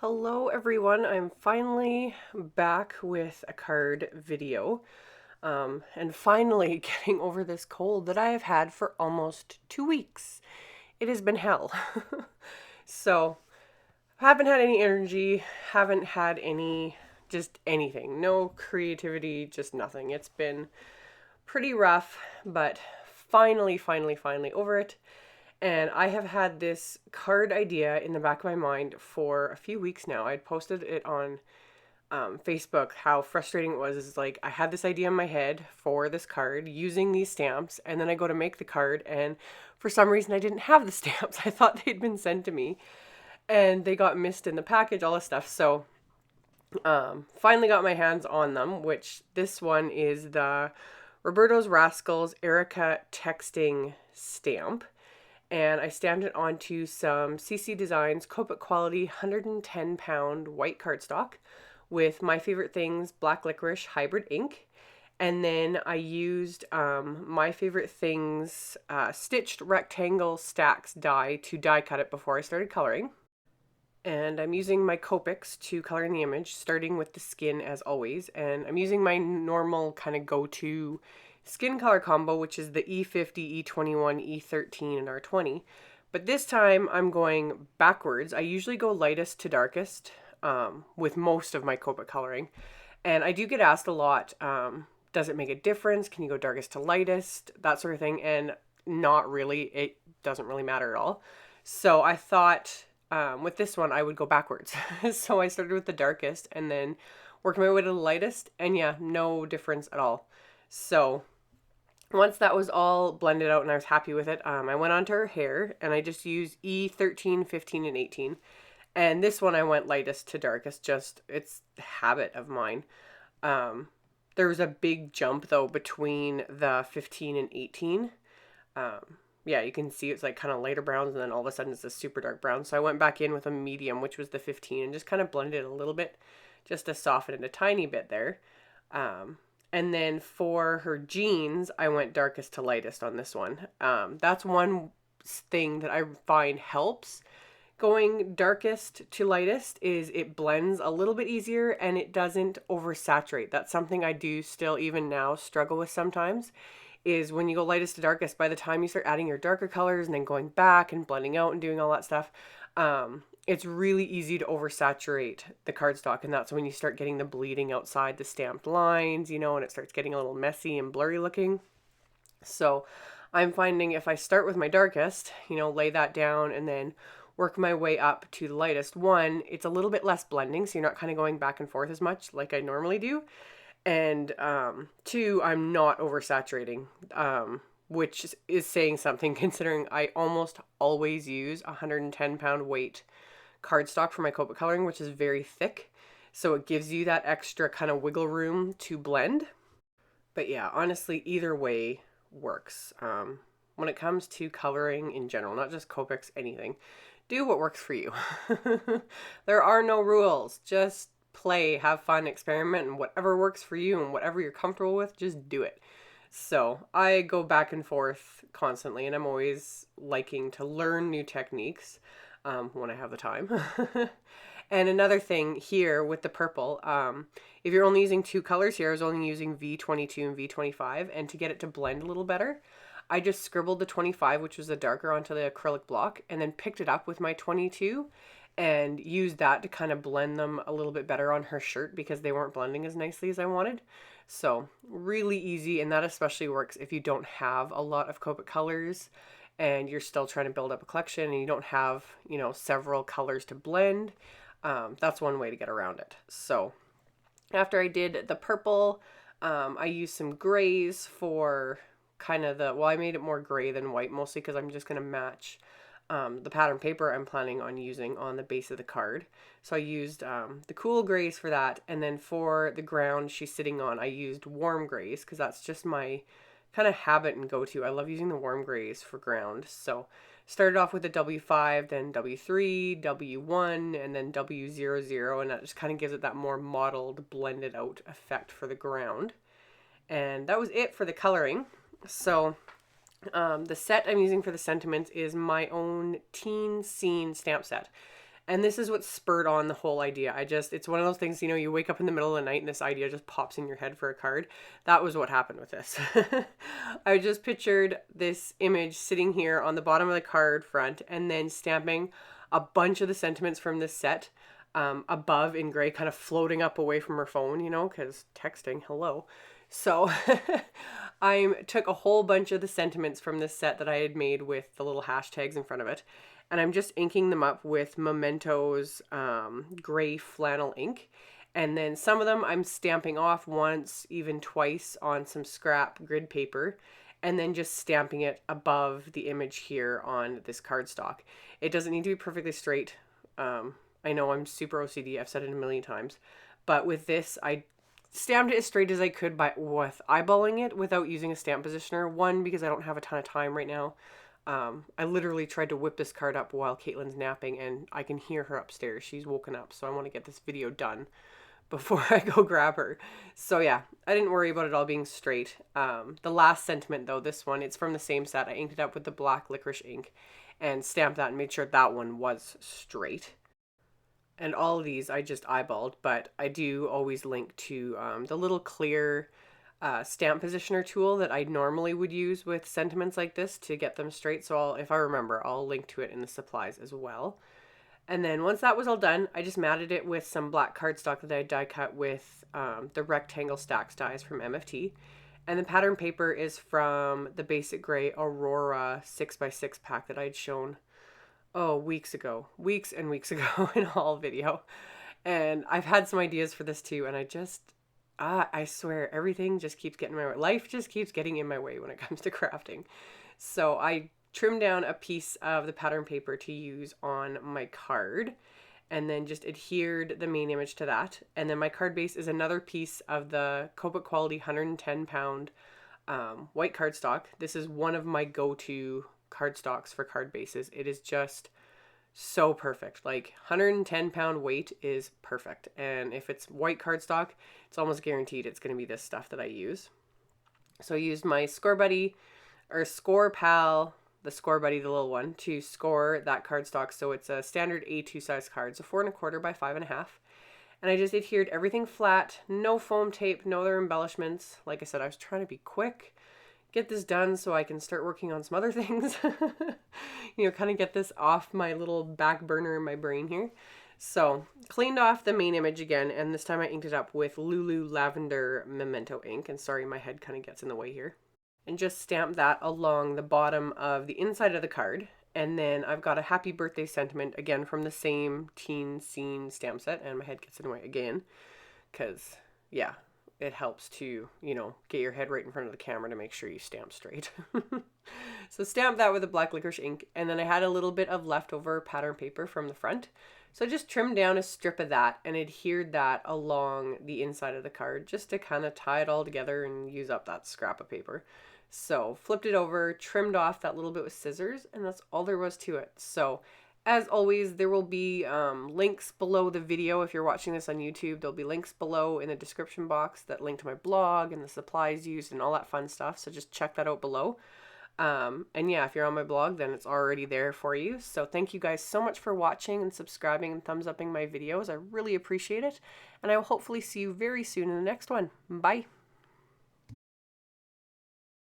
Hello everyone, I'm finally back with a card video and finally getting over this cold that I have had for almost 2 weeks. It has been hell. So, haven't had any energy, haven't had just anything. No creativity, just nothing. It's been pretty rough, but finally over it. And I have had this card idea in the back of my mind for a few weeks now. I'd posted it on Facebook how frustrating it was. Is like I had this idea in my head for this card using these stamps, and then I go to make the card, and for some reason I didn't have the stamps. I thought they'd been sent to me, and they got missed in the package, all this stuff. So finally got my hands on them, which this one is the Roberto's Rascals Erica texting stamp. And I stamped it onto some CC Designs Copic Quality 110-pound white cardstock with My Favorite Things Black Licorice Hybrid ink. And then I used My Favorite Things stitched rectangle stacks die to die cut it before I started coloring. And I'm using my Copics to color in the image, starting with the skin as always. And I'm using my normal kind of go-to skin color combo, which is the E50, E21, E13, and R20. But this time I'm going backwards. I usually go lightest to darkest with most of my Copic coloring. And I do get asked a lot, does it make a difference? Can you go darkest to lightest? That sort of thing. And not really. It doesn't really matter at all. So I thought with this one I would go backwards. So I started with the darkest and then worked my way to the lightest. And yeah, no difference at all. So once that was all blended out and I was happy with it, I went on to her hair and I just used E13, 15, and 18. And this one I went lightest to darkest, just it's a habit of mine. There was a big jump though between the 15 and 18. Yeah, you can see it's like kind of lighter browns and then all of a sudden it's a super dark brown. So I went back in with a medium, which was the 15, and just kind of blended it a little bit just to soften it a tiny bit there. And then for her jeans, I went darkest to lightest on this one. That's one thing that I find helps going darkest to lightest is it blends a little bit easier and it doesn't oversaturate. That's something I do still even now struggle with sometimes is when you go lightest to darkest, by the time you start adding your darker colors and then going back and blending out and doing all that stuff, it's really easy to oversaturate the cardstock. And that's when you start getting the bleeding outside the stamped lines, and it starts getting a little messy and blurry looking. So I'm finding if I start with my darkest, lay that down and then work my way up to the lightest one, it's a little bit less blending. So you're not kind of going back and forth as much like I normally do. And two, I'm not oversaturating, which is saying something considering I almost always use 110-pound weight cardstock for my Copic coloring, which is very thick. So it gives you that extra kind of wiggle room to blend. But yeah, honestly, either way works. When it comes to coloring in general, not just Copics, anything, do what works for you. There are no rules. Just play, have fun, experiment, and whatever works for you and whatever you're comfortable with, just do it. So I go back and forth constantly, and I'm always liking to learn new techniques when I have the time. And another thing here with the purple, if you're only using two colors here, I was only using V22 and V25, and to get it to blend a little better, I just scribbled the 25, which was the darker, onto the acrylic block, and then picked it up with my 22 and used that to kind of blend them a little bit better on her shirt because they weren't blending as nicely as I wanted. So really easy, and that especially works if you don't have a lot of Copic colors and you're still trying to build up a collection and you don't have, several colors to blend. That's one way to get around it. So after I did the purple, I used some grays for kind of I made it more gray than white, mostly because I'm just going to match the pattern paper I'm planning on using on the base of the card. So I used the cool grays for that. And then for the ground she's sitting on, I used warm grays because that's just my kind of habit and go-to. I love using the warm grays for ground. So started off with the W5, then W3, W1, and then W00. And that just kind of gives it that more mottled, blended out effect for the ground. And that was it for the coloring. So the set I'm using for the sentiments is my own teen scene stamp set. And this is what spurred on the whole idea. It's one of those things, you wake up in the middle of the night and this idea just pops in your head for a card. That was what happened with this. I just pictured this image sitting here on the bottom of the card front and then stamping a bunch of the sentiments from this set above in gray, kind of floating up away from her phone, because texting, hello. So I took a whole bunch of the sentiments from this set that I had made with the little hashtags in front of it, and I'm just inking them up with Memento's gray flannel ink. And then some of them I'm stamping off once, even twice on some scrap grid paper, and then just stamping it above the image here on this cardstock. It doesn't need to be perfectly straight. I know I'm super OCD. I've said it a million times. But with this, I stamped it as straight as I could with eyeballing it without using a stamp positioner. One, because I don't have a ton of time right now. I literally tried to whip this card up while Caitlin's napping, and I can hear her upstairs. She's woken up, so I want to get this video done before I go grab her. So yeah, I didn't worry about it all being straight. The last sentiment though, this one, it's from the same set. I inked it up with the black licorice ink and stamped that and made sure that one was straight. And all of these I just eyeballed, but I do always link to the little clear stamp positioner tool that I normally would use with sentiments like this to get them straight. So if I remember, I'll link to it in the supplies as well. And then once that was all done, I just matted it with some black cardstock that I die cut with the rectangle stacks dies from MFT. And the pattern paper is from the Basic Gray Aurora 6x6 pack that I'd shown, weeks and weeks ago in a haul video. And I've had some ideas for this too, and I swear everything just keeps getting in my way. Life just keeps getting in my way when it comes to crafting. So I trimmed down a piece of the pattern paper to use on my card and then just adhered the main image to that. And then my card base is another piece of the Copic Quality 110 pound white cardstock. This is one of my go-to cardstocks for card bases. It is just so perfect. Like 110 pound weight is perfect. And if it's white cardstock, it's almost guaranteed it's going to be this stuff that I use. So I used my Score Buddy or Score Pal, the Score Buddy, the little one, to score that cardstock. So it's a standard A2 size card, so 4¼ by 5½. And I just adhered everything flat, no foam tape, no other embellishments. Like I said, I was trying to be quick, get this done so I can start working on some other things. Kind of get this off my little back burner in my brain here. So cleaned off the main image again, and this time I inked it up with Lulu Lavender Memento ink. And sorry, my head kind of gets in the way here. And just stamp that along the bottom of the inside of the card. And then I've got a happy birthday sentiment, again, from the same teen scene stamp set. And my head gets in the way again, because, yeah, it helps to, get your head right in front of the camera to make sure you stamp straight. So stamp that with a black licorice ink. And then I had a little bit of leftover pattern paper from the front. So I just trimmed down a strip of that and adhered that along the inside of the card just to kind of tie it all together and use up that scrap of paper. So flipped it over, trimmed off that little bit with scissors, and that's all there was to it. So as always, there will be links below the video. If you're watching this on YouTube, there'll be links below in the description box that link to my blog and the supplies used and all that fun stuff. So just check that out below. And yeah, if you're on my blog, then it's already there for you. So thank you guys so much for watching and subscribing and thumbs upping my videos. I really appreciate it. And I will hopefully see you very soon in the next one. Bye.